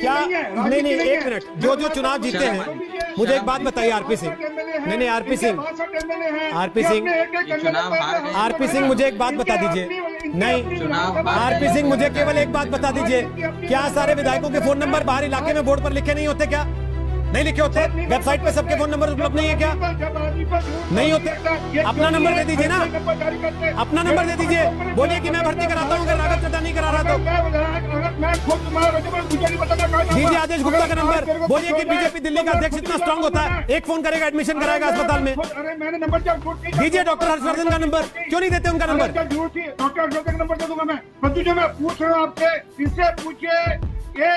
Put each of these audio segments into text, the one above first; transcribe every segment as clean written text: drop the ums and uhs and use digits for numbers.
क्या नहीं नहीं, एक मिनट, जो जो चुनाव जीते हैं, मुझे एक बात बताइए आरपी सिंह, नहीं आरपी सिंह, आरपी सिंह मुझे एक बात बता दीजिए, नहीं आरपी सिंह मुझे केवल एक बात बता दीजिए, क्या सारे विधायकों के फोन नंबर बाहर इलाके में बोर्ड पर लिखे नहीं होते? क्या नहीं लिखे होते? वेबसाइट पे सबके फोन नंबर उपलब्ध नहीं है क्या? नहीं होते? अपना नंबर दे दीजिए ना, अपना नंबर दे दीजिए, बोलिए कि मैं भर्ती कराता हूँ अगर राघव चड्ढा नहीं करा रहा तो। दीजिए आदेश गुप्ता का नंबर, बोलिए कि बीजेपी दिल्ली का अध्यक्ष इतना स्ट्रांग होता है, एक फोन करेगा एडमिशन कराएगा अस्पताल में। दीजिए डॉक्टर हर्षवर्धन का नंबर, क्यों नहीं देते उनका नंबर? डॉक्टर हर्षवर्धन का नंबर दे दूंगा मैं। जो मैं पूछ रहा हूँ आपसे, इससे पूछिए ये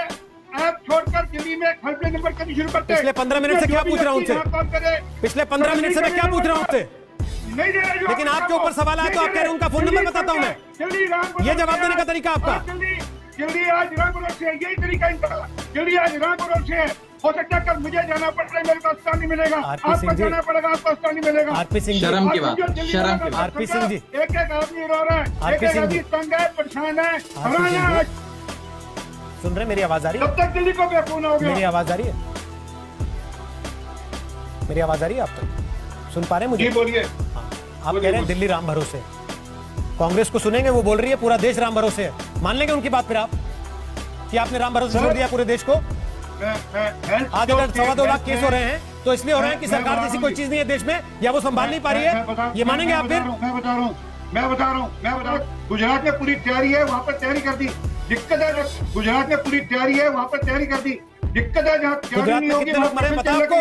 ऐप छोड़कर दिल्ली में हेल्पलाइन नंबर करनी शुरू करते हैं। पिछले 15 मिनट से क्या पूछ रहा हूँ उनसे? पिछले 15 मिनट से मैं क्या पूछ रहा हूँ उनसे? लेकिन आपके ऊपर सवाल आया तो आप कह रहे हैं उनका फोन नंबर बताता हूँ मैं। ये जवाब देने का तरीका आपका? जल्दी आज रामपुर से, यही तरीका इनका। जल्दी आज रामपुर से, हो सकता है कल मुझे जाना पड़ रहा है, मेरे को अस्पताल नहीं मिलेगा, आपको जाना पड़ेगा, आपको अस्पताल नहीं मिलेगा। आरपी सिंह जी, शर्म की बात, शर्म की बात। आरपी सिंह जी, एक एक आदमी रो रहा है, एक एक आदमी तंग है, परेशान है, सुन रहे? मेरी आवाज आ रही है? कब तक दिल्ली को बेखून हो गया? मेरी आवाज आ रही है? मेरी आवाज आ रही है? आप तक सुन पा रहे हैं मुझे? बोलिए। आप कह रहे हैं दिल्ली राम भरोसे, कांग्रेस को सुनेंगे, वो बोल रही है पूरा देश राम भरोसे है, मान लेंगे उनकी बात फिर आप कि आपने राम भरोसे छोड़ दिया पूरे देश को? आज अगर 2.25 लाख केस हो रहे हैं तो इसलिए हो रहे हैं कि सरकार जैसी कोई चीज नहीं है देश में, या वो संभाल नहीं पा रही है, ये मानेंगे आप फिर? मैं बता रहा हूँ, गुजरात में पूरी तैयारी है, वहाँ पर तैयारी कर दी। दिक्कत है गुजरात में पूरी तैयारी है, वहाँ पर तैयारी कर दी। दिक्कत है जहाँ गुजरात में कितने लोग मर रहे हैं पता आपको?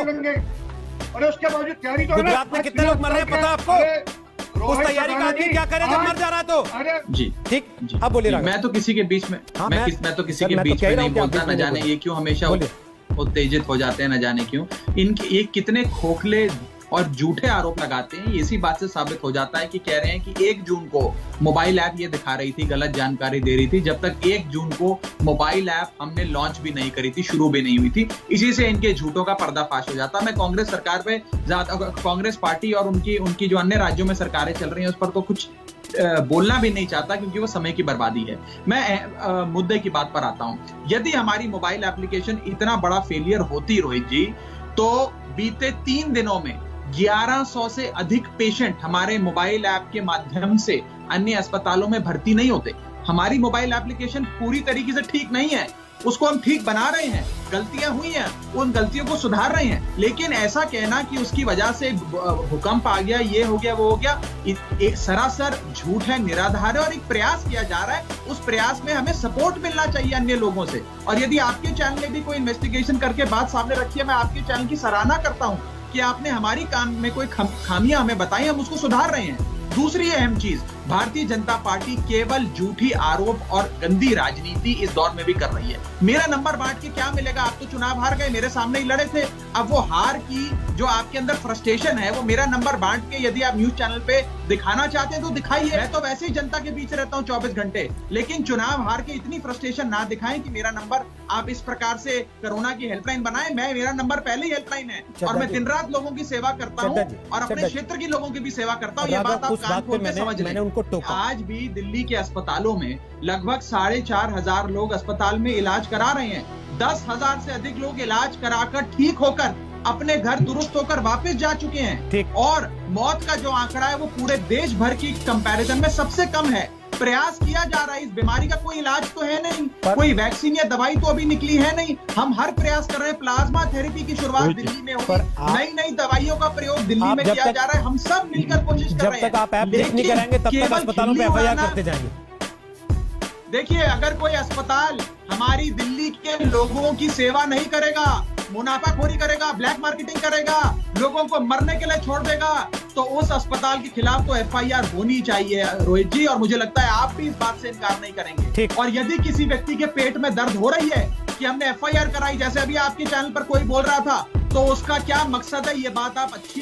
और उसके बावजूद तैयारी तो गुजरात में कितने लोग मर रहे हैं पता आपको? उस तैयारी का आदमी क्या करे जब मर जा रहा है तो? जी ठीक, अब बोलिए। मैं तो किसी के बीच में मैं तो किसी के बीच में नहीं बोलता, न जाने ये क्यों हमेशा उत्तेजित हो जाते हैं, न जाने क्यों इनके ये कितने खोखले और झूठे आरोप लगाते हैं। इसी बात से साबित हो जाता है कि कह रहे हैं कि 1 जून को मोबाइल ऐप ये दिखा रही थी, गलत जानकारी दे रही थी, जब तक 1 जून को मोबाइल ऐप हमने लॉन्च भी नहीं करी थी, शुरू भी नहीं हुई थी। इसी से इनके झूठों का पर्दाफाश हो जाता है। मैं कांग्रेस सरकार पे कांग्रेस पार्टी और उनकी जो अन्य राज्यों में सरकारें चल रही हैं उस पर तो कुछ बोलना भी नहीं चाहता, क्योंकि वो समय की बर्बादी है। मैं मुद्दे की बात पर आता हूं। यदि हमारी मोबाइल एप्लीकेशन इतना बड़ा फेलियर होती रोहित जी, तो बीते 3 दिनों में 1100 से अधिक पेशेंट हमारे मोबाइल ऐप के माध्यम से अन्य अस्पतालों में भर्ती नहीं होते। हमारी मोबाइल एप्लीकेशन पूरी तरीके से ठीक नहीं है, उसको हम ठीक बना रहे हैं, गलतियां हुई हैं, उन गलतियों को सुधार रहे हैं। लेकिन ऐसा कहना कि उसकी वजह से भूकंप आ गया, ये हो गया, वो हो गया, एक सरासर झूठ है, निराधार है। और एक प्रयास किया जा रहा है, उस प्रयास में हमें सपोर्ट मिलना चाहिए अन्य लोगों से। और यदि आपके चैनल ने भी कोई इन्वेस्टिगेशन करके बात सामने रखी है, मैं आपके चैनल की सराहना करता हूं कि आपने हमारी काम में कोई खामियां हमें बताई, हम उसको सुधार रहे हैं। दूसरी अहम चीज, भारतीय जनता पार्टी केवल झूठी आरोप और गंदी राजनीति इस दौर में भी कर रही है। मेरा नंबर बांट के क्या मिलेगा? आप तो चुनाव हार गए, मेरे सामने ही लड़े थे। अब वो हार की जो आपके अंदर फ्रस्ट्रेशन है, वो मेरा नंबर बांट के यदि आप न्यूज चैनल पे दिखाना चाहते हैं तो दिखाइए। मैं तो वैसे ही जनता के बीच रहता हूँ 24 घंटे, लेकिन चुनाव हार के इतनी फ्रस्ट्रेशन ना दिखाएं कि मेरा नंबर आप इस प्रकार से कोरोना की हेल्पलाइन बनाए। मेरा नंबर पहले ही हेल्पलाइन है और मैं दिन रात लोगों की सेवा करता हूँ और अपने क्षेत्र के लोगों की भी सेवा करता हूँ। ये बात आप कान खोल के समझ लें। आज भी दिल्ली के अस्पतालों में लगभग 4,500 लोग अस्पताल में इलाज करा रहे हैं। 10,000 से अधिक लोग इलाज कराकर ठीक होकर अपने घर दुरुस्त होकर वापस जा चुके हैं। और मौत का जो आंकड़ा है वो पूरे देश भर की कंपैरिजन में सबसे कम है। प्रयास किया जा रहा है, इस बीमारी का कोई इलाज तो है नहीं, कोई वैक्सीन या दवाई तो अभी निकली है नहीं। हम हर प्रयास कर रहे हैं, प्लाज्मा थेरेपी की शुरुआत दिल्ली में होगी, नई नई दवाइयों का प्रयोग दिल्ली में किया जा रहा है। हम सब मिलकर कोशिश कर रहे हैं। जब तक आप ऐप नहीं करेंगे तब तक अस्पतालों में एफआईआर करते जाएंगे। देखिए, अगर कोई अस्पताल हमारी दिल्ली के लोगों की सेवा नहीं करेगा, मुनाफाखोरी करेगा, ब्लैक मार्केटिंग करेगा, लोगों को मरने के लिए छोड़ देगा, तो उस अस्पताल के खिलाफ तो एफआईआर होनी चाहिए रोहित जी। और मुझे लगता है आप भी इस बात से इनकार नहीं करेंगे। और यदि किसी व्यक्ति के पेट में दर्द हो रही है कि हमने एफआईआर कराई, जैसे अभी आपके चैनल पर कोई बोल रहा था, तो उसका क्या मकसद है, ये बात आप अच्छी